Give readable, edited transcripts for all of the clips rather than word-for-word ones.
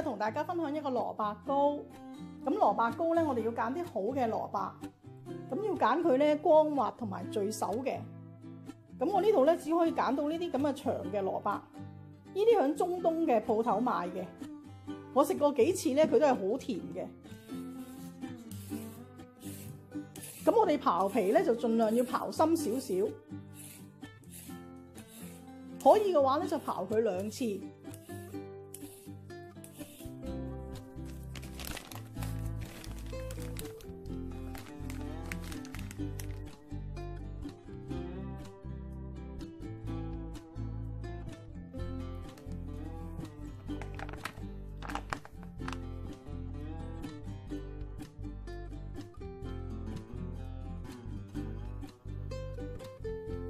同大家分享一個蘿蔔糕。咁蘿蔔糕咧，我哋要揀啲好嘅蘿蔔，咁要揀佢咧光滑同埋聚手嘅。咁我呢度咧只可以揀到呢啲咁嘅長嘅蘿蔔，呢啲喺中東嘅鋪頭賣嘅。我食過幾次咧，佢都係好甜嘅。咁我哋刨皮咧就盡量要刨深少少，可以嘅話咧就刨佢2次。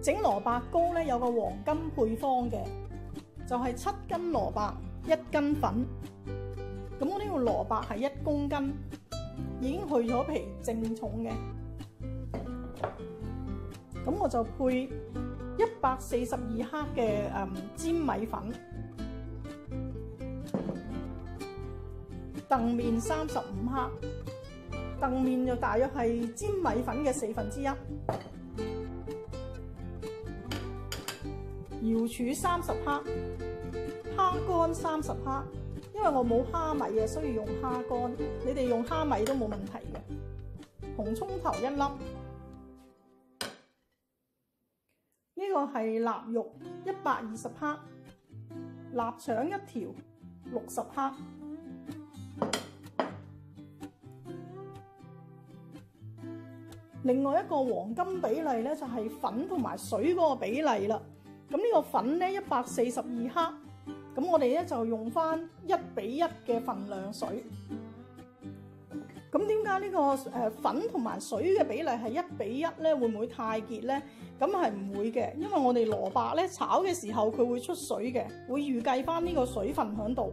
整蘿蔔糕咧有個黃金配方嘅，就係7斤蘿蔔1斤粉。咁我呢個蘿蔔係1公斤，已經去咗皮正重嘅。咁我就配142克嘅粘米粉，澄麵35克，澄麵就大約係粘米粉嘅1/4。瑤柱30克，蝦乾30克，因為我冇蝦米啊，所以用蝦乾。你哋用蝦米都冇問題嘅。紅葱頭1粒，呢個係臘肉120克，臘腸1條60克。另外一個黃金比例咧，就係粉同埋水嗰個比例啦。咁呢個粉咧142克，咁我哋咧就用翻1:1嘅份量水。咁點解呢個粉同埋水嘅比例係1:1咧？會唔會太結咧？咁係唔會嘅，因為我哋蘿蔔咧炒嘅時候佢會出水嘅，會預計翻呢個水分喺度。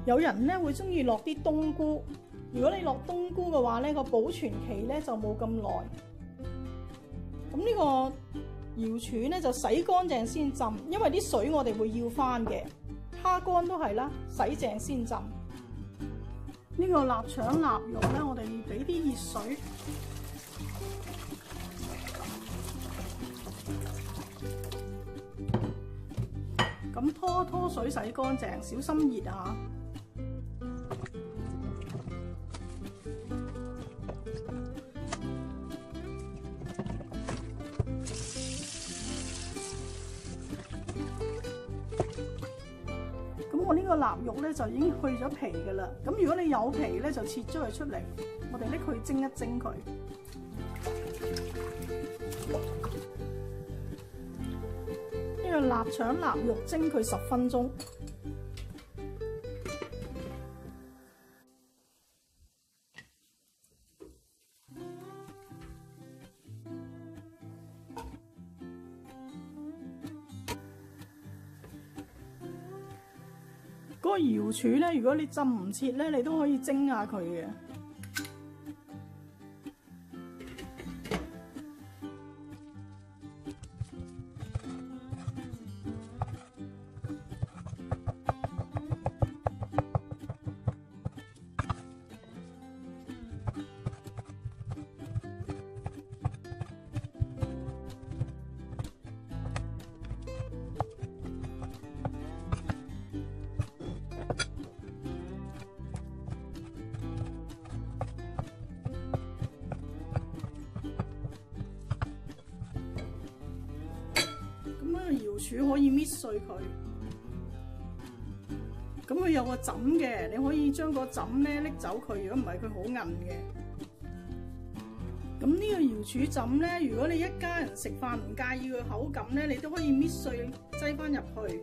有人咧會中意落啲冬菇，如果你落冬菇嘅話咧，個保存期咧就冇咁耐。咁呢個瑤柱咧就洗乾淨先浸，因為啲水我哋會要翻嘅。蝦乾都係啦，洗淨先浸。呢個臘腸臘肉咧，我哋俾啲熱水，咁拖水洗乾淨，小心熱啊！我呢個臘肉咧就已經去咗皮㗎啦，咁如果你有皮咧就切咗佢出嚟，我哋拎佢蒸一蒸佢。呢個臘腸臘肉蒸佢10分鐘。嗰個瑤柱咧，如果你浸唔切咧，你都可以蒸下佢嘅。瑤柱可以搣碎佢，咁佢有個枕嘅，你可以將個枕咧拎走佢，如果唔係佢好韌嘅。咁呢個瑤柱枕咧，如果你一家人食飯唔介意佢口感咧，你都可以搣碎擠翻入去。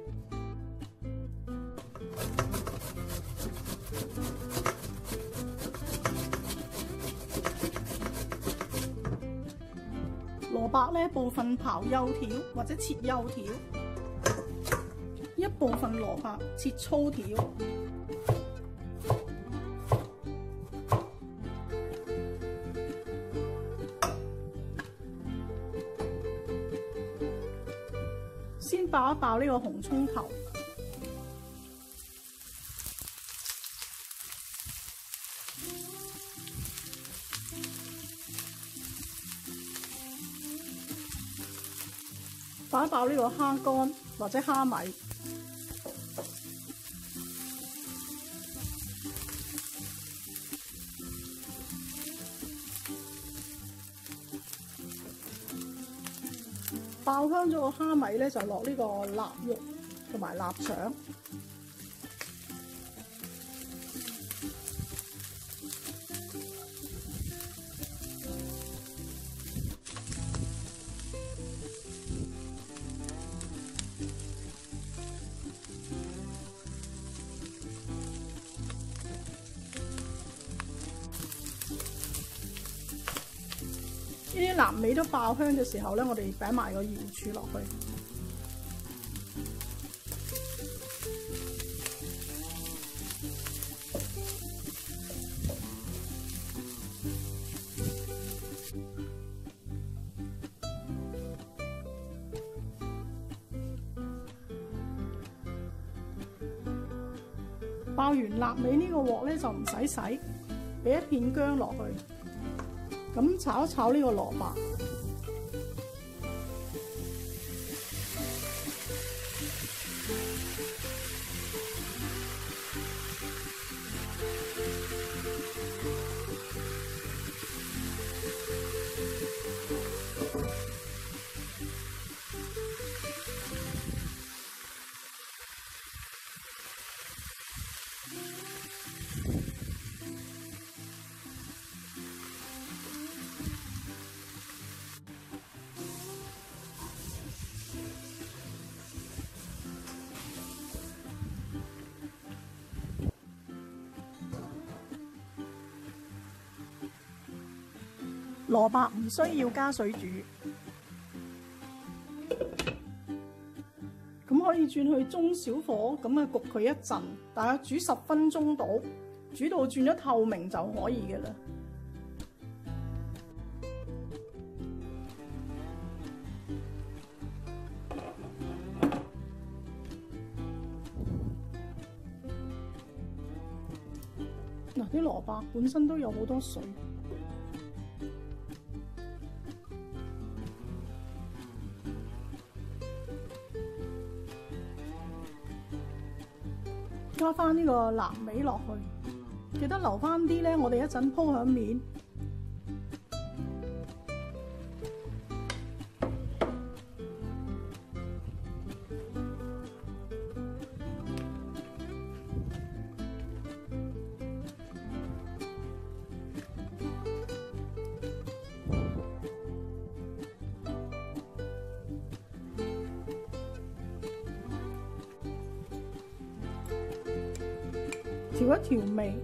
蘿蔔咧部分刨幼條或者切幼條，一部分蘿蔔切粗條。先爆一爆呢個紅葱頭。爆一爆呢個蝦乾或者蝦米。爆香咗個蝦米咧，就落呢個臘肉同埋臘腸。呢啲臘味都爆香嘅時候咧，我哋擺埋個瑤柱落去。爆完臘味呢個鑊咧就唔使洗，俾一片薑落去。咁炒一炒呢個蘿蔔，蘿蔔唔需要加水煮，咁可以轉去中小火咁啊焗佢一陣，大概煮10分鐘到，煮到轉咗透明就可以嘅啦。嗱，啲蘿蔔本身都有好多水。加翻呢個臘味落去，記得留翻啲咧，我哋一陣鋪響面。調一調味，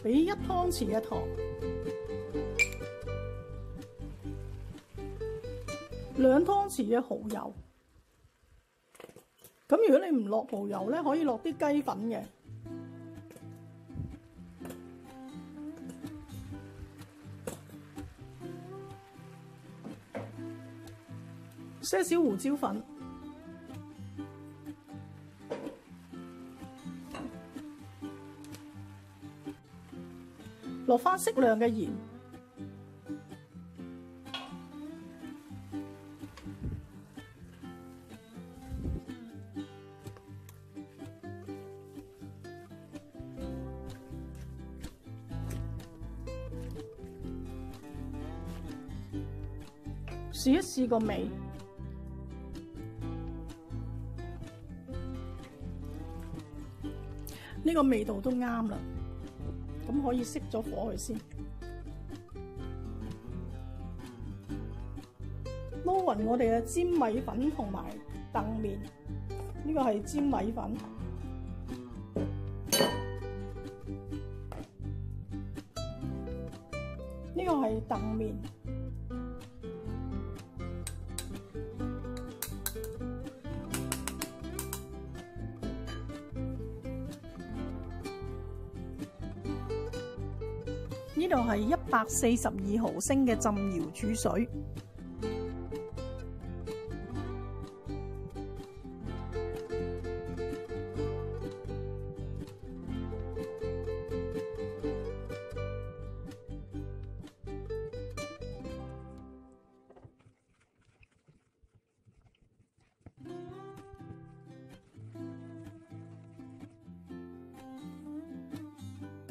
俾1湯匙嘅糖，2湯匙嘅蠔油。咁如果你唔落蠔油咧，可以落啲雞粉嘅。些少胡椒粉。落翻適量嘅鹽，試一試個味，呢個味道都啱啦。咁可以熄咗火佢先，撈勻我哋嘅煎米粉同埋澄麵，呢個係煎米粉，呢個係澄麵。呢度係142毫升嘅浸瑤柱水。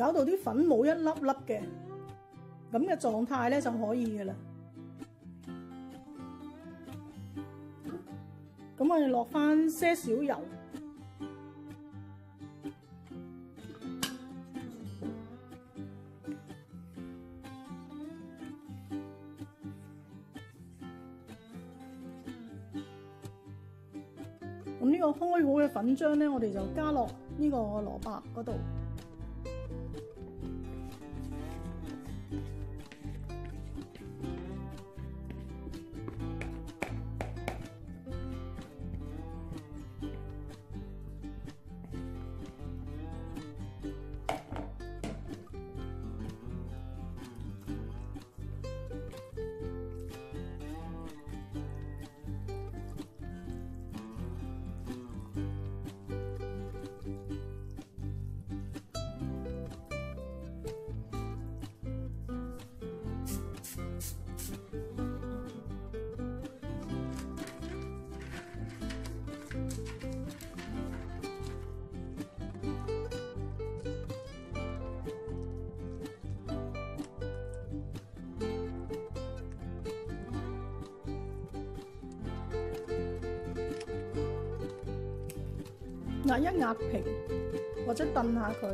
搞到啲粉冇一粒粒嘅咁嘅狀態咧就可以嘅啦。咁我哋落翻些少油。咁呢個開好嘅粉漿咧，我哋就加落呢個蘿蔔嗰度。壓一壓平，或者燉下佢。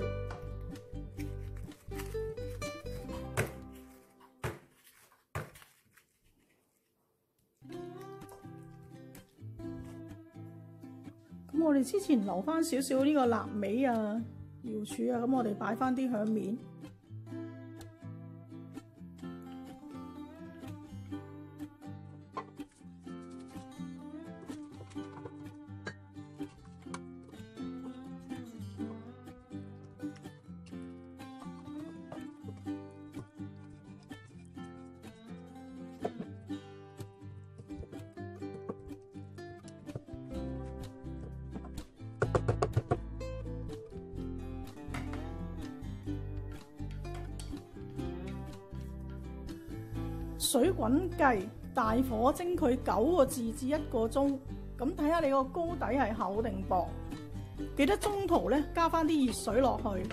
咁我哋之前留翻少少呢個臘味啊、瑤柱啊，咁我哋擺翻啲響面。水滾計，大火蒸佢9個字至1個鐘，咁睇下你個糕底係厚定薄。記得中途咧加翻啲熱水落去。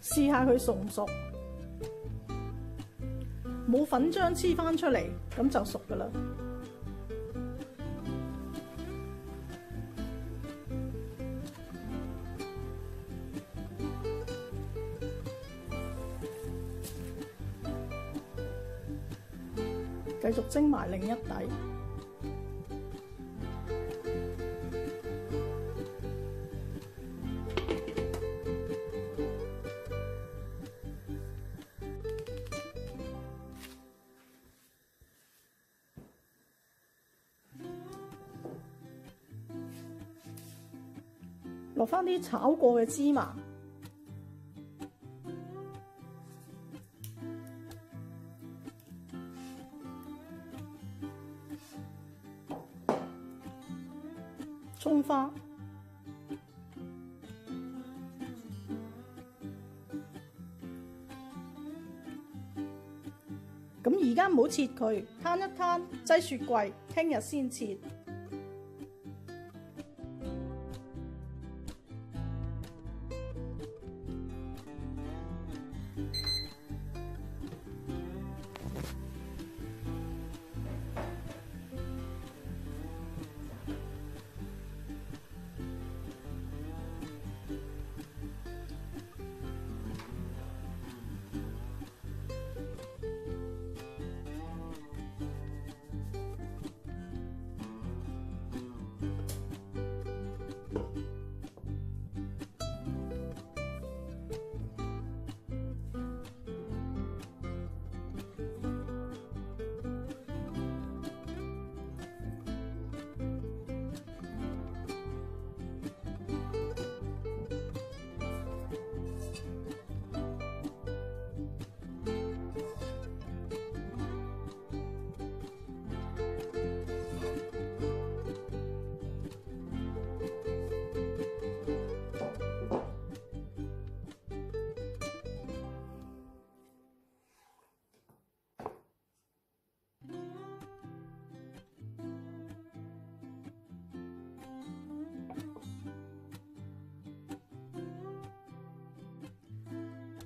試下佢熟唔熟，冇粉漿黐翻出嚟，咁就熟噶啦。繼續蒸埋另一底。落返啲炒過嘅芝麻。葱花，咁而家唔好切佢，攤一攤，擠雪櫃，聽日先切。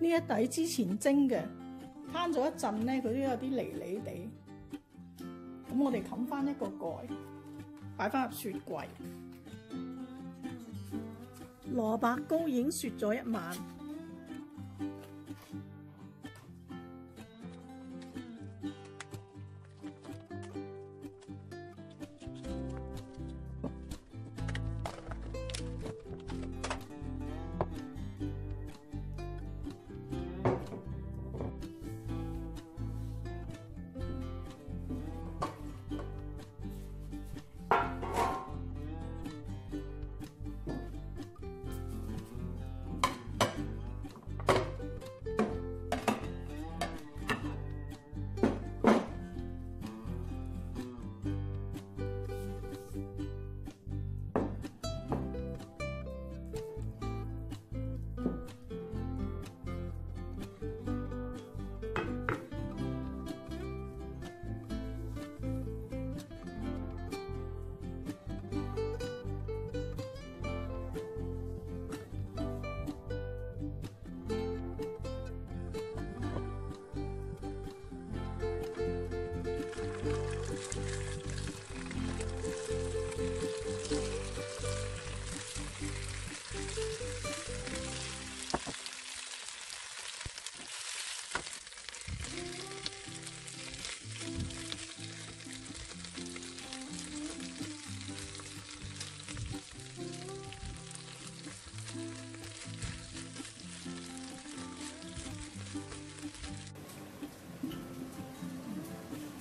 呢一底之前蒸嘅，攤咗一陣咧，佢都有啲離離地。咁我哋冚翻一個蓋，擺翻入雪櫃。蘿蔔糕已經雪咗一晚。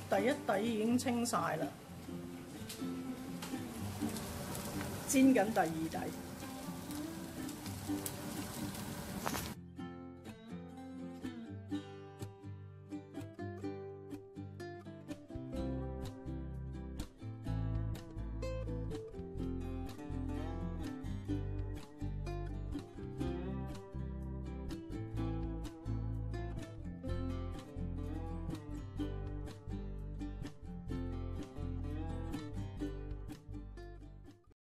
第一底已經清晒啦，煎緊第二底。